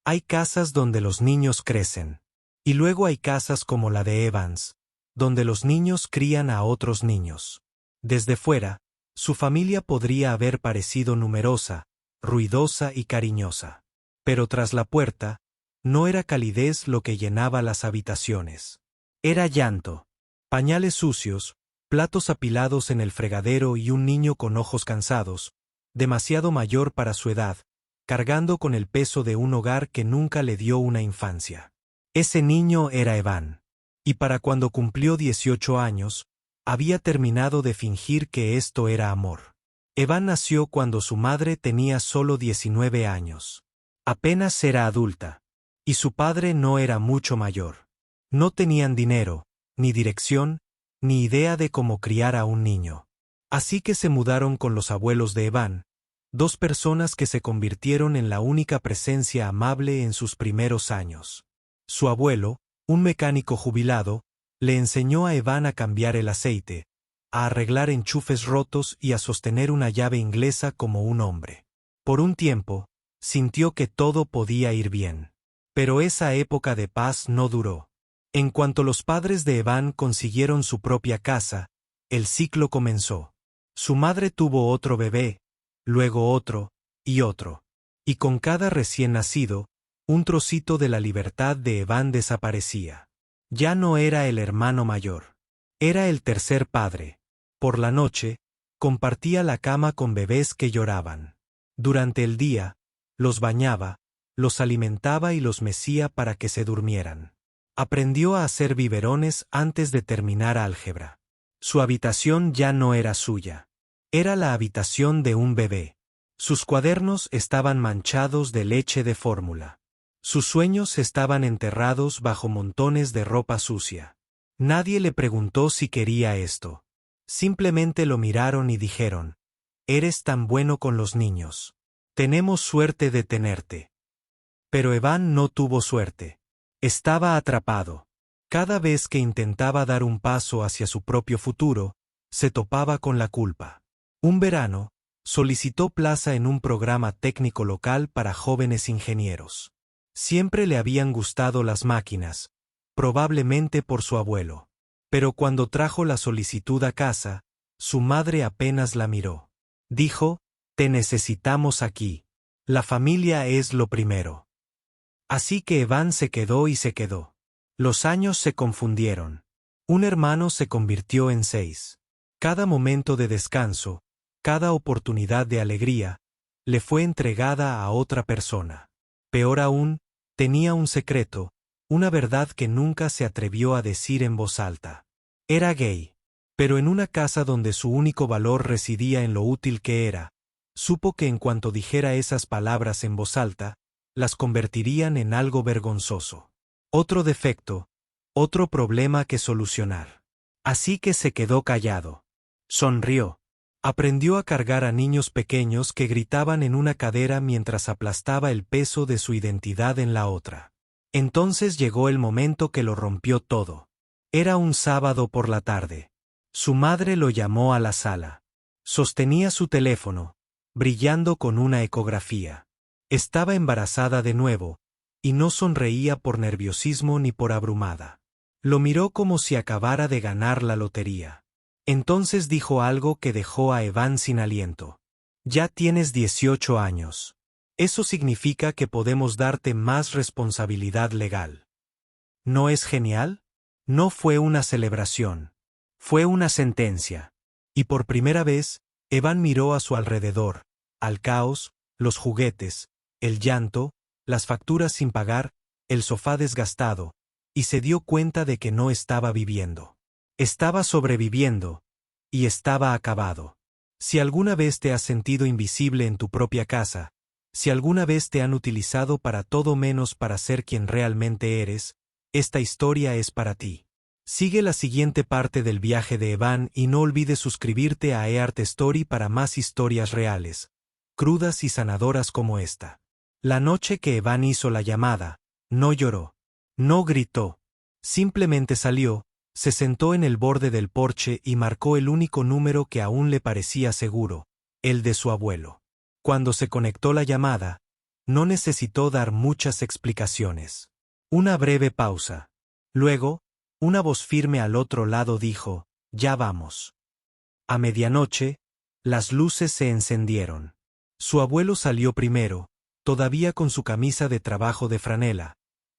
Hay casas donde los niños crecen. Y luego hay casas como la de Evans, donde los niños crían a otros niños. Desde fuera, su familia podría haber parecido numerosa, ruidosa y cariñosa. Pero tras la puerta, no era calidez lo que llenaba las habitaciones. Era llanto, pañales sucios, platos apilados en el fregadero y un niño con ojos cansados, demasiado mayor para su edad, cargando con el peso de un hogar que nunca le dio una infancia. Ese niño era Evan. Y para cuando cumplió 18 años, había terminado de fingir que esto era amor. Evan nació cuando su madre tenía solo 19 años. Apenas era adulta. Y su padre no era mucho mayor. No tenían dinero, ni dirección, ni idea de cómo criar a un niño. Así que se mudaron con los abuelos de Evan, dos personas que se convirtieron en la única presencia amable en sus primeros años. Su abuelo, un mecánico jubilado, le enseñó a Evan a cambiar el aceite, a arreglar enchufes rotos y a sostener una llave inglesa como un hombre. Por un tiempo, sintió que todo podía ir bien. Pero esa época de paz no duró. En cuanto los padres de Evan consiguieron su propia casa, el ciclo comenzó. Su madre tuvo otro bebé, luego otro, y otro. Y con cada recién nacido, un trocito de la libertad de Evan desaparecía. Ya no era el hermano mayor. Era el tercer padre. Por la noche, compartía la cama con bebés que lloraban. Durante el día, los bañaba, los alimentaba y los mecía para que se durmieran. Aprendió a hacer biberones antes de terminar álgebra. Su habitación ya no era suya. Era la habitación de un bebé. Sus cuadernos estaban manchados de leche de fórmula. Sus sueños estaban enterrados bajo montones de ropa sucia. Nadie le preguntó si quería esto. Simplemente lo miraron y dijeron: «Eres tan bueno con los niños. Tenemos suerte de tenerte». Pero Evan no tuvo suerte. Estaba atrapado. Cada vez que intentaba dar un paso hacia su propio futuro, se topaba con la culpa. Un verano, solicitó plaza en un programa técnico local para jóvenes ingenieros. Siempre le habían gustado las máquinas, probablemente por su abuelo. Pero cuando trajo la solicitud a casa, su madre apenas la miró. Dijo: «Te necesitamos aquí. La familia es lo primero». Así que Evan se quedó y se quedó. Los años se confundieron. Un hermano se convirtió en 6. Cada momento de descanso, cada oportunidad de alegría, le fue entregada a otra persona. Peor aún, tenía un secreto, una verdad que nunca se atrevió a decir en voz alta. Era gay. Pero en una casa donde su único valor residía en lo útil que era, supo que en cuanto dijera esas palabras en voz alta, las convertirían en algo vergonzoso. Otro defecto, otro problema que solucionar. Así que se quedó callado. Sonrió. Aprendió a cargar a niños pequeños que gritaban en una cadera mientras aplastaba el peso de su identidad en la otra. Entonces llegó el momento que lo rompió todo. Era un sábado por la tarde. Su madre lo llamó a la sala. Sostenía su teléfono, brillando con una ecografía. Estaba embarazada de nuevo, y no sonreía por nerviosismo ni por abrumada. Lo miró como si acabara de ganar la lotería. Entonces dijo algo que dejó a Evan sin aliento. «Ya tienes 18 años. Eso significa que podemos darte más responsabilidad legal». ¿No es genial? No fue una celebración. Fue una sentencia. Y por primera vez, Evan miró a su alrededor, al caos, los juguetes, el llanto, las facturas sin pagar, el sofá desgastado, y se dio cuenta de que no estaba viviendo. Estaba sobreviviendo, y estaba acabado. Si alguna vez te has sentido invisible en tu propia casa, si alguna vez te han utilizado para todo menos para ser quien realmente eres, esta historia es para ti. Sigue la siguiente parte del viaje de Evan y no olvides suscribirte a eArt Story para más historias reales, crudas y sanadoras como esta. La noche que Evan hizo la llamada, no lloró, no gritó, simplemente salió, se sentó en el borde del porche y marcó el único número que aún le parecía seguro, el de su abuelo. Cuando se conectó la llamada, No necesitó dar muchas explicaciones. Una breve pausa. Luego, una voz firme al otro lado dijo, «Ya vamos». A medianoche, las luces se encendieron. Su abuelo salió primero, todavía con su camisa de trabajo de franela,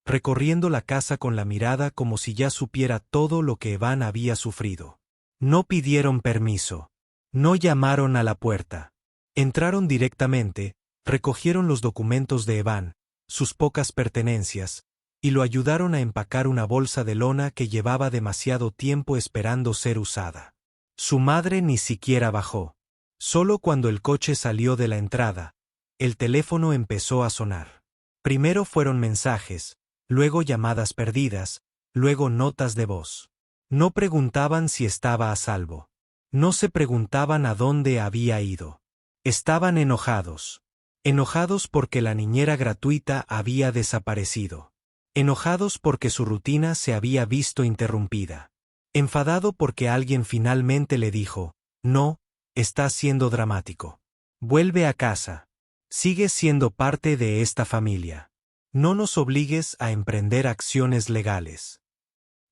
recorriendo la casa con la mirada como si ya supiera todo lo que Evan había sufrido. No pidieron permiso. No llamaron a la puerta. Entraron directamente, recogieron los documentos de Evan, sus pocas pertenencias, y lo ayudaron a empacar una bolsa de lona que llevaba demasiado tiempo esperando ser usada. Su madre ni siquiera bajó. Solo cuando el coche salió de la entrada, el teléfono empezó a sonar. Primero fueron mensajes, luego llamadas perdidas, luego notas de voz. No preguntaban si estaba a salvo. No se preguntaban a dónde había ido. Estaban enojados. Enojados porque la niñera gratuita había desaparecido. Enojados porque su rutina se había visto interrumpida. Enfadado porque alguien finalmente le dijo, «No, estás siendo dramático. Vuelve a casa. Sigues siendo parte de esta familia. No nos obligues a emprender acciones legales».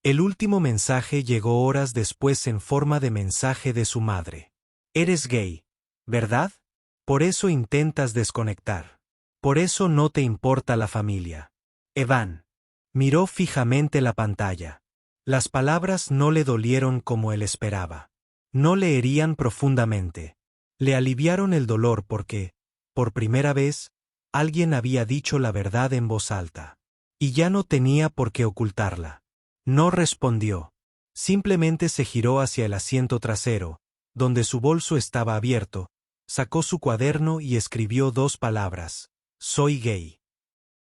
El último mensaje llegó horas después en forma de mensaje de su madre. «Eres gay, ¿verdad? Por eso intentas desconectar. Por eso no te importa la familia». Evan miró fijamente la pantalla. Las palabras no le dolieron como él esperaba. No le herían profundamente. Le aliviaron el dolor porque, por primera vez, alguien había dicho la verdad en voz alta. Y ya no tenía por qué ocultarla. No respondió. Simplemente se giró hacia el asiento trasero, donde su bolso estaba abierto, sacó su cuaderno y escribió 2 palabras: «Soy gay».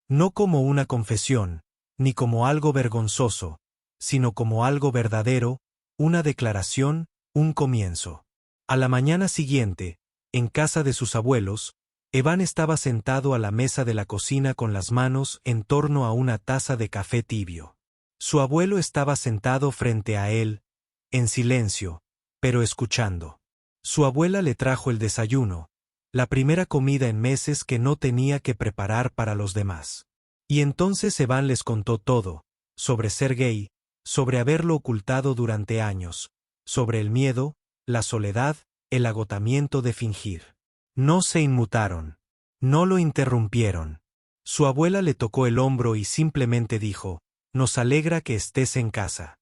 No como una confesión, ni como algo vergonzoso, sino como algo verdadero, una declaración, un comienzo. A la mañana siguiente, en casa de sus abuelos, Evan estaba sentado a la mesa de la cocina con las manos en torno a una taza de café tibio. Su abuelo estaba sentado frente a él, en silencio, pero escuchando. Su abuela le trajo el desayuno, la primera comida en meses que no tenía que preparar para los demás. Y entonces Evan les contó todo, sobre ser gay, sobre haberlo ocultado durante años, sobre el miedo, la soledad, el agotamiento de fingir. No se inmutaron. No lo interrumpieron. Su abuela le tocó el hombro y simplemente dijo, «Nos alegra que estés en casa».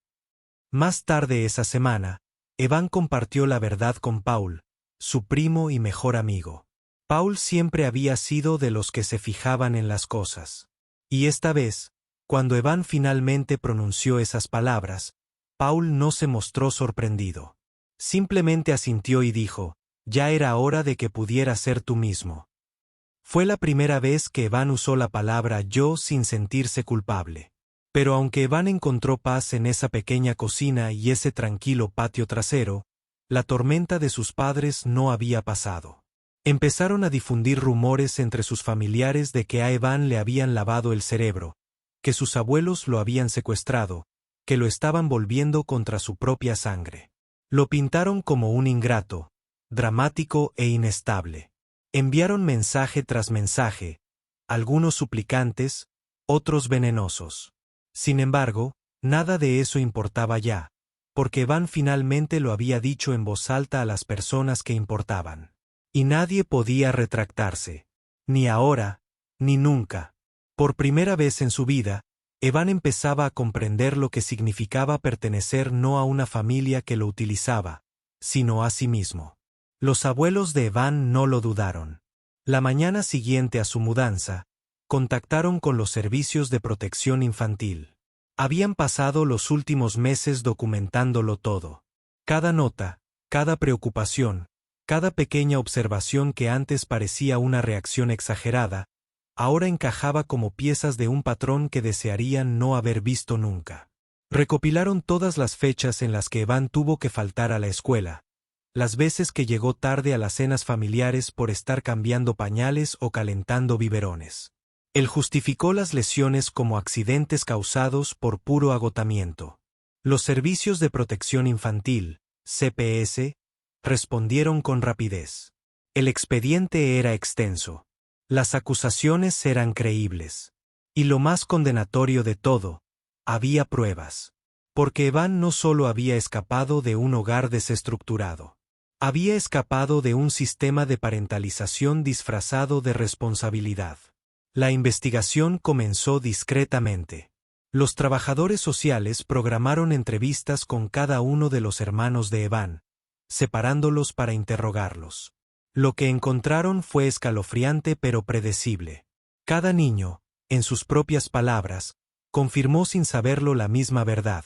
Más tarde esa semana, Evan compartió la verdad con Paul, su primo y mejor amigo. Paul siempre había sido de los que se fijaban en las cosas. Y esta vez, cuando Evan finalmente pronunció esas palabras, Paul no se mostró sorprendido. Simplemente asintió y dijo, «Ya era hora de que pudieras ser tú mismo». Fue la primera vez que Evan usó la palabra yo sin sentirse culpable. Pero aunque Evan encontró paz en esa pequeña cocina y ese tranquilo patio trasero, la tormenta de sus padres no había pasado. Empezaron a difundir rumores entre sus familiares de que a Evan le habían lavado el cerebro, que sus abuelos lo habían secuestrado, que lo estaban volviendo contra su propia sangre. Lo pintaron como un ingrato, dramático e inestable. Enviaron mensaje tras mensaje, algunos suplicantes, otros venenosos. Sin embargo, nada de eso importaba ya, porque Evan finalmente lo había dicho en voz alta a las personas que importaban. Y nadie podía retractarse. Ni ahora, ni nunca. Por primera vez en su vida, Evan empezaba a comprender lo que significaba pertenecer no a una familia que lo utilizaba, sino a sí mismo. Los abuelos de Evan no lo dudaron. La mañana siguiente a su mudanza, contactaron con los servicios de protección infantil. Habían pasado los últimos meses documentándolo todo. Cada nota, cada preocupación, cada pequeña observación que antes parecía una reacción exagerada, ahora encajaba como piezas de un patrón que desearían no haber visto nunca. Recopilaron todas las fechas en las que Evan tuvo que faltar a la escuela, las veces que llegó tarde a las cenas familiares por estar cambiando pañales o calentando biberones. Él justificó las lesiones como accidentes causados por puro agotamiento. Los servicios de protección infantil, CPS, respondieron con rapidez. El expediente era extenso. Las acusaciones eran creíbles. Y lo más condenatorio de todo, había pruebas. Porque Evan no solo había escapado de un hogar desestructurado. Había escapado de un sistema de parentalización disfrazado de responsabilidad. La investigación comenzó discretamente. Los trabajadores sociales programaron entrevistas con cada uno de los hermanos de Evan, separándolos para interrogarlos. Lo que encontraron fue escalofriante pero predecible. Cada niño, en sus propias palabras, confirmó sin saberlo la misma verdad.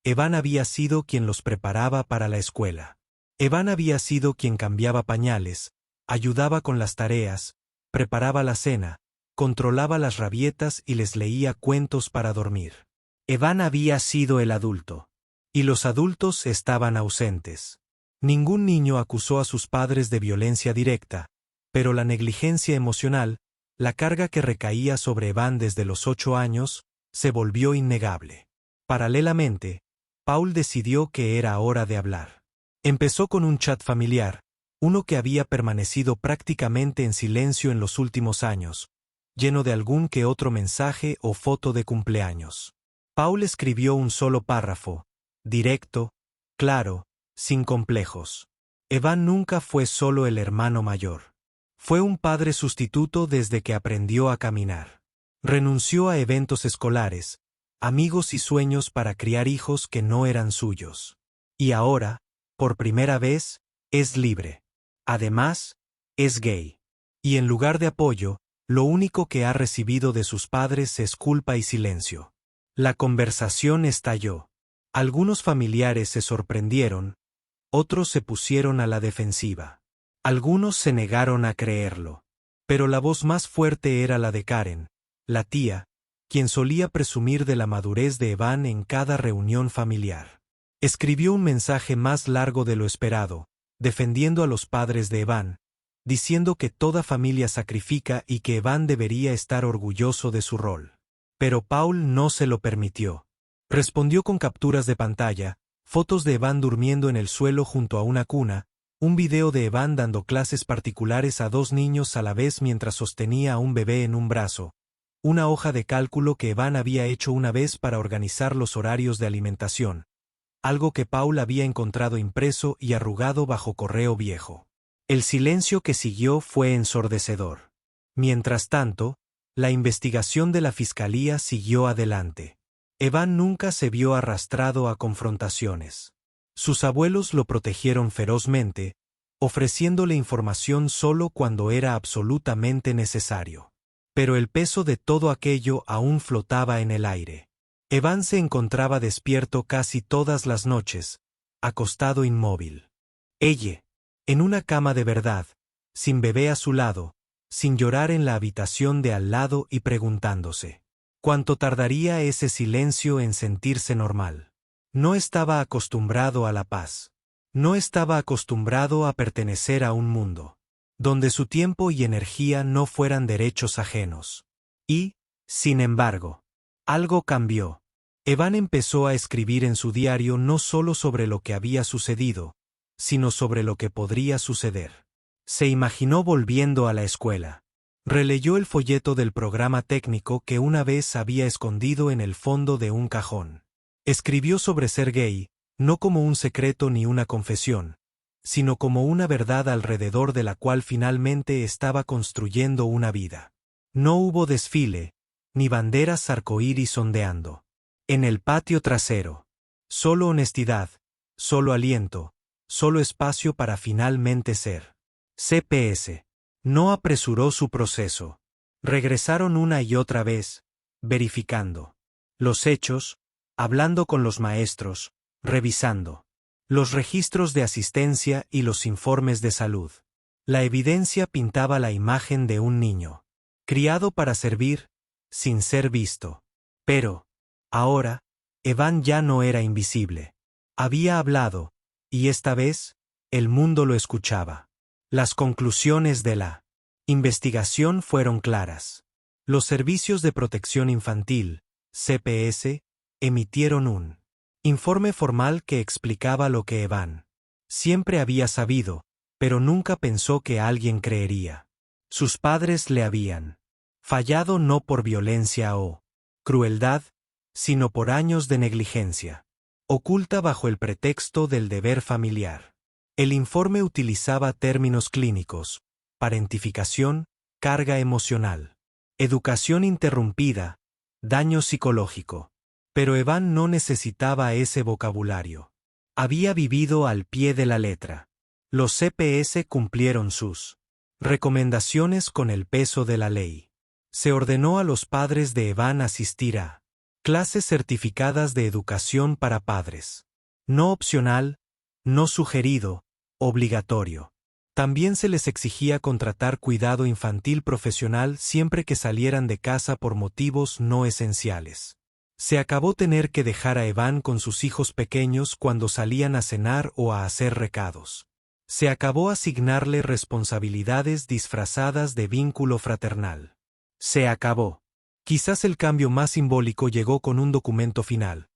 Evan había sido quien los preparaba para la escuela. Evan había sido quien cambiaba pañales, ayudaba con las tareas, preparaba la cena, controlaba las rabietas y les leía cuentos para dormir. Evan había sido el adulto. Y los adultos estaban ausentes. Ningún niño acusó a sus padres de violencia directa, pero la negligencia emocional, la carga que recaía sobre Evan desde los 8 años, se volvió innegable. Paralelamente, Paul decidió que era hora de hablar. Empezó con un chat familiar, uno que había permanecido prácticamente en silencio en los últimos años, lleno de algún que otro mensaje o foto de cumpleaños. Paul escribió un solo párrafo, directo, claro, sin complejos. Evan nunca fue solo el hermano mayor. Fue un padre sustituto desde que aprendió a caminar. Renunció a eventos escolares, amigos y sueños para criar hijos que no eran suyos. Y ahora, por primera vez, es libre. Además, es gay. Y en lugar de apoyo, lo único que ha recibido de sus padres es culpa y silencio. La conversación estalló. Algunos familiares se sorprendieron, otros se pusieron a la defensiva. Algunos se negaron a creerlo. Pero la voz más fuerte era la de Karen, la tía, quien solía presumir de la madurez de Evan en cada reunión familiar. Escribió un mensaje más largo de lo esperado, defendiendo a los padres de Evan, diciendo que toda familia sacrifica y que Evan debería estar orgulloso de su rol. Pero Paul no se lo permitió. Respondió con capturas de pantalla, fotos de Evan durmiendo en el suelo junto a una cuna, un video de Evan dando clases particulares a 2 niños a la vez mientras sostenía a un bebé en un brazo, una hoja de cálculo que Evan había hecho una vez para organizar los horarios de alimentación, algo que Paul había encontrado impreso y arrugado bajo correo viejo. El silencio que siguió fue ensordecedor. Mientras tanto, la investigación de la fiscalía siguió adelante. Evan nunca se vio arrastrado a confrontaciones. Sus abuelos lo protegieron ferozmente, ofreciéndole información solo cuando era absolutamente necesario. Pero el peso de todo aquello aún flotaba en el aire. Evan se encontraba despierto casi todas las noches, acostado inmóvil. Ella, en una cama de verdad, sin bebé a su lado, sin llorar en la habitación de al lado y preguntándose, ¿cuánto tardaría ese silencio en sentirse normal? No estaba acostumbrado a la paz. No estaba acostumbrado a pertenecer a un mundo donde su tiempo y energía no fueran derechos ajenos. Y, sin embargo, algo cambió. Evan empezó a escribir en su diario no solo sobre lo que había sucedido, sino sobre lo que podría suceder. Se imaginó volviendo a la escuela. Releyó el folleto del programa técnico que una vez había escondido en el fondo de un cajón. Escribió sobre ser gay, no como un secreto ni una confesión, sino como una verdad alrededor de la cual finalmente estaba construyendo una vida. No hubo desfile, ni banderas arcoíris ondeando. En el patio trasero. Solo honestidad, solo aliento, solo espacio para finalmente ser. CPS. No apresuró su proceso. Regresaron una y otra vez, verificando los hechos, hablando con los maestros, revisando los registros de asistencia y los informes de salud. La evidencia pintaba la imagen de un niño, criado para servir, sin ser visto. Pero, ahora, Evan ya no era invisible. Había hablado, y esta vez, el mundo lo escuchaba. Las conclusiones de la investigación fueron claras. Los Servicios de Protección Infantil, CPS, emitieron un informe formal que explicaba lo que Evan siempre había sabido, pero nunca pensó que alguien creería. Sus padres le habían fallado no por violencia o crueldad, sino por años de negligencia, oculta bajo el pretexto del deber familiar. El informe utilizaba términos clínicos: parentificación, carga emocional, educación interrumpida, daño psicológico. Pero Evan no necesitaba ese vocabulario. Había vivido al pie de la letra. Los CPS cumplieron sus recomendaciones con el peso de la ley. Se ordenó a los padres de Evan asistir a clases certificadas de educación para padres. No opcional, no sugerido, obligatorio. También se les exigía contratar cuidado infantil profesional siempre que salieran de casa por motivos no esenciales. Se acabó tener que dejar a Evan con sus hijos pequeños cuando salían a cenar o a hacer recados. Se acabó asignarle responsabilidades disfrazadas de vínculo fraternal. Se acabó. Quizás el cambio más simbólico llegó con un documento final.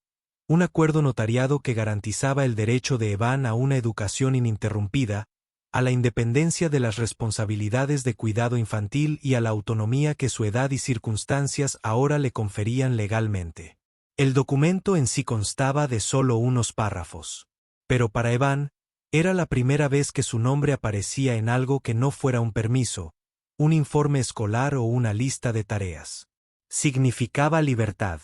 Un acuerdo notariado que garantizaba el derecho de Evan a una educación ininterrumpida, a la independencia de las responsabilidades de cuidado infantil y a la autonomía que su edad y circunstancias ahora le conferían legalmente. El documento en sí constaba de solo unos párrafos. Pero para Evan, era la primera vez que su nombre aparecía en algo que no fuera un permiso, un informe escolar o una lista de tareas. Significaba libertad.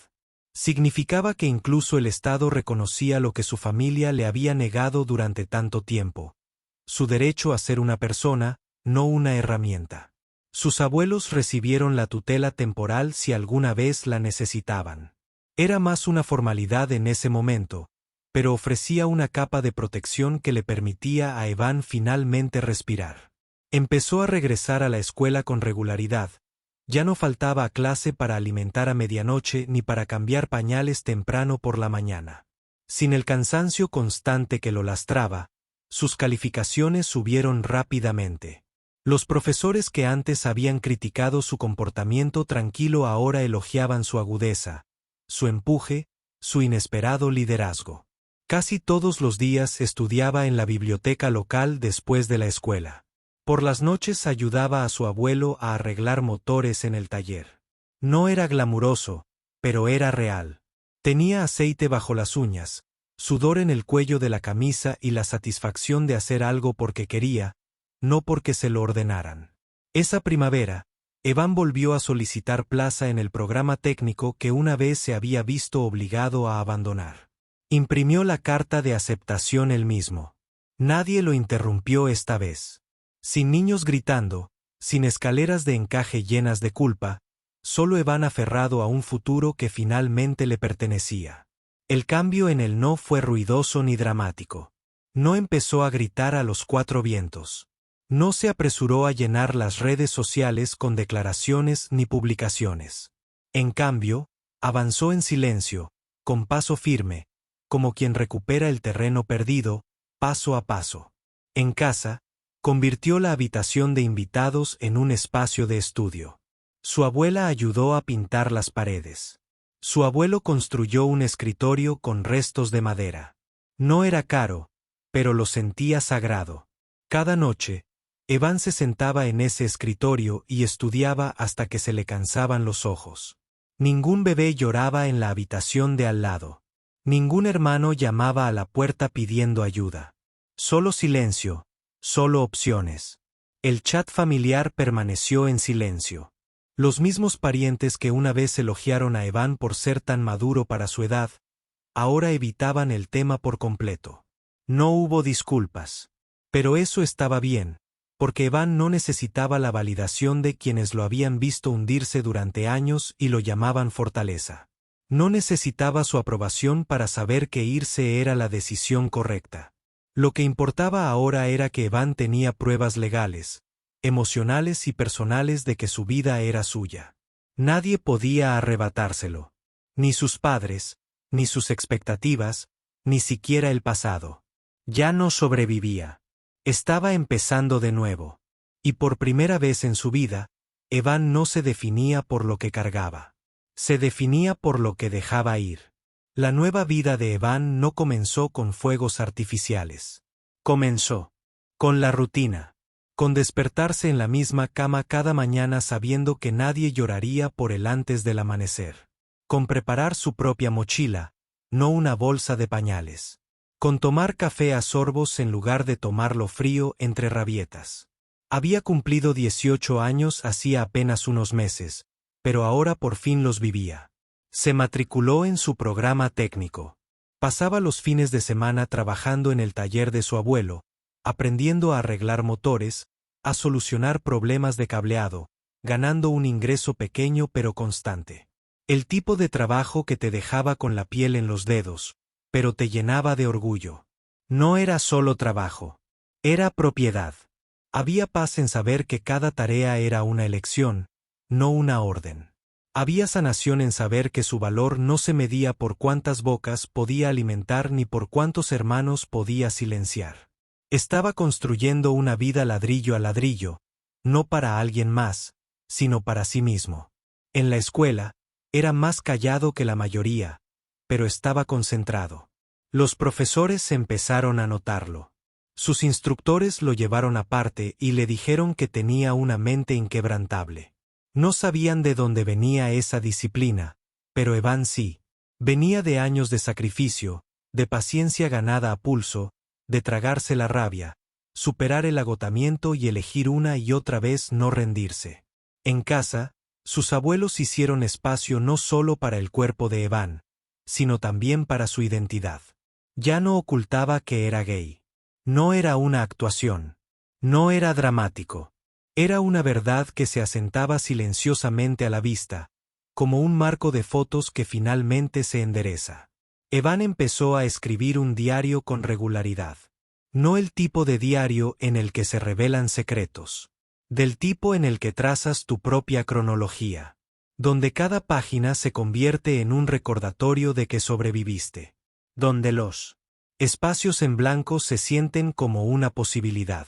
Significaba que incluso el Estado reconocía lo que su familia le había negado durante tanto tiempo: su derecho a ser una persona, no una herramienta. Sus abuelos recibieron la tutela temporal si alguna vez la necesitaban. Era más una formalidad en ese momento, pero ofrecía una capa de protección que le permitía a Evan finalmente respirar. Empezó a regresar a la escuela con regularidad. Ya no faltaba a clase para alimentar a medianoche ni para cambiar pañales temprano por la mañana. Sin el cansancio constante que lo lastraba, sus calificaciones subieron rápidamente. Los profesores que antes habían criticado su comportamiento tranquilo ahora elogiaban su agudeza, su empuje, su inesperado liderazgo. Casi todos los días estudiaba en la biblioteca local después de la escuela. Por las noches ayudaba a su abuelo a arreglar motores en el taller. No era glamuroso, pero era real. Tenía aceite bajo las uñas, sudor en el cuello de la camisa y la satisfacción de hacer algo porque quería, no porque se lo ordenaran. Esa primavera, Evan volvió a solicitar plaza en el programa técnico que una vez se había visto obligado a abandonar. Imprimió la carta de aceptación él mismo. Nadie lo interrumpió esta vez. Sin niños gritando, sin escaleras de encaje llenas de culpa, solo Evan aferrado a un futuro que finalmente le pertenecía. El cambio en él no fue ruidoso ni dramático. No empezó a gritar a los cuatro vientos. No se apresuró a llenar las redes sociales con declaraciones ni publicaciones. En cambio, avanzó en silencio, con paso firme, como quien recupera el terreno perdido, paso a paso. En casa, convirtió la habitación de invitados en un espacio de estudio. Su abuela ayudó a pintar las paredes. Su abuelo construyó un escritorio con restos de madera. No era caro, pero lo sentía sagrado. Cada noche, Evan se sentaba en ese escritorio y estudiaba hasta que se le cansaban los ojos. Ningún bebé lloraba en la habitación de al lado. Ningún hermano llamaba a la puerta pidiendo ayuda. Solo silencio, solo opciones. El chat familiar permaneció en silencio. Los mismos parientes que una vez elogiaron a Evan por ser tan maduro para su edad, ahora evitaban el tema por completo. No hubo disculpas. Pero eso estaba bien, porque Evan no necesitaba la validación de quienes lo habían visto hundirse durante años y lo llamaban fortaleza. No necesitaba su aprobación para saber que irse era la decisión correcta. Lo que importaba ahora era que Evan tenía pruebas legales, emocionales y personales de que su vida era suya. Nadie podía arrebatárselo. Ni sus padres, ni sus expectativas, ni siquiera el pasado. Ya no sobrevivía. Estaba empezando de nuevo. Y por primera vez en su vida, Evan no se definía por lo que cargaba. Se definía por lo que dejaba ir. La nueva vida de Evan no comenzó con fuegos artificiales. Comenzó con la rutina. con despertarse en la misma cama cada mañana sabiendo que nadie lloraría por él antes del amanecer, con preparar su propia mochila, no una bolsa de pañales, con tomar café a sorbos en lugar de tomarlo frío entre rabietas. Había cumplido 18 años hacía apenas unos meses, pero ahora por fin los vivía. Se matriculó en su programa técnico. Pasaba los fines de semana trabajando en el taller de su abuelo, aprendiendo a arreglar motores, a solucionar problemas de cableado, ganando un ingreso pequeño pero constante. El tipo de trabajo que te dejaba con la piel en los dedos, pero te llenaba de orgullo. No era solo trabajo. Era propiedad. Había paz en saber que cada tarea era una elección, no una orden. Había sanación en saber que su valor no se medía por cuántas bocas podía alimentar ni por cuántos hermanos podía silenciar. Estaba construyendo una vida ladrillo a ladrillo, no para alguien más, sino para sí mismo. En la escuela, era más callado que la mayoría, pero estaba concentrado. Los profesores empezaron a notarlo. Sus instructores lo llevaron aparte y le dijeron que tenía una mente inquebrantable. No sabían de dónde venía esa disciplina, pero Evan sí. Venía de años de sacrificio, de paciencia ganada a pulso, de tragarse la rabia, superar el agotamiento y elegir una y otra vez no rendirse. En casa, sus abuelos hicieron espacio no solo para el cuerpo de Evan, sino también para su identidad. Ya no ocultaba que era gay. No era una actuación. No era dramático. Era una verdad que se asentaba silenciosamente a la vista, como un marco de fotos que finalmente se endereza. Evan empezó a escribir un diario con regularidad. No el tipo de diario en el que se revelan secretos. Del tipo en el que trazas tu propia cronología. Donde cada página se convierte en un recordatorio de que sobreviviste. Donde los espacios en blanco se sienten como una posibilidad.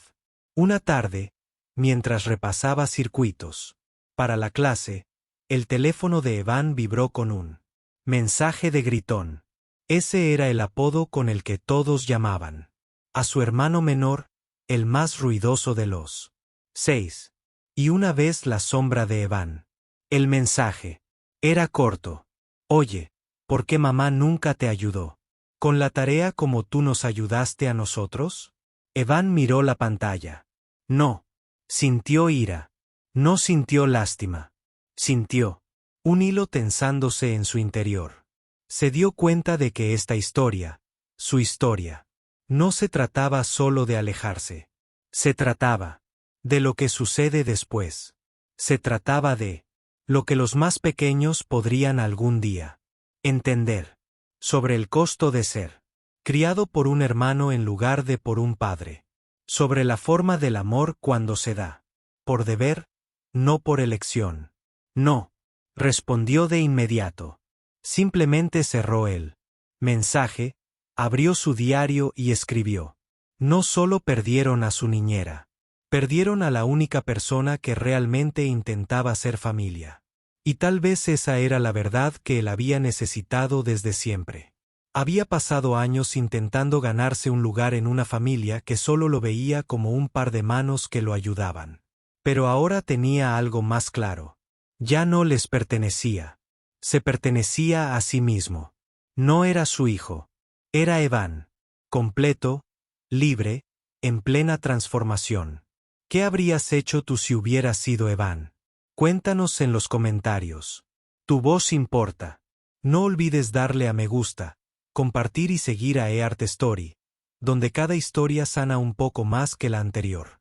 Una tarde, mientras repasaba circuitos para la clase, el teléfono de Evan vibró con un mensaje de gritón. Ese era el apodo con el que todos llamaban a su hermano menor, el más ruidoso de los 6. Y una vez la sombra de Evan. El mensaje era corto. Oye, ¿por qué mamá nunca te ayudó con la tarea como tú nos ayudaste a nosotros? Evan miró la pantalla. No. Sintió ira. No sintió lástima. Sintió un hilo tensándose en su interior. Se dio cuenta de que esta historia, su historia, no se trataba solo de alejarse. Se trataba de lo que sucede después. Se trataba de lo que los más pequeños podrían algún día entender. Sobre el costo de ser criado por un hermano en lugar de por un padre. Sobre la forma del amor cuando se da por deber, no por elección. No, respondió de inmediato. Simplemente cerró el mensaje, abrió su diario y escribió. No solo perdieron a su niñera. Perdieron a la única persona que realmente intentaba ser familia. Y tal vez esa era la verdad que él había necesitado desde siempre. Había pasado años intentando ganarse un lugar en una familia que solo lo veía como un par de manos que lo ayudaban. Pero ahora tenía algo más claro. Ya no les pertenecía. Se pertenecía a sí mismo. No era su hijo. Era Evan. Completo, libre, en plena transformación. ¿Qué habrías hecho tú si hubieras sido Evan? Cuéntanos en los comentarios. Tu voz importa. No olvides darle a me gusta, compartir y seguir a eArt Story, donde cada historia sana un poco más que la anterior.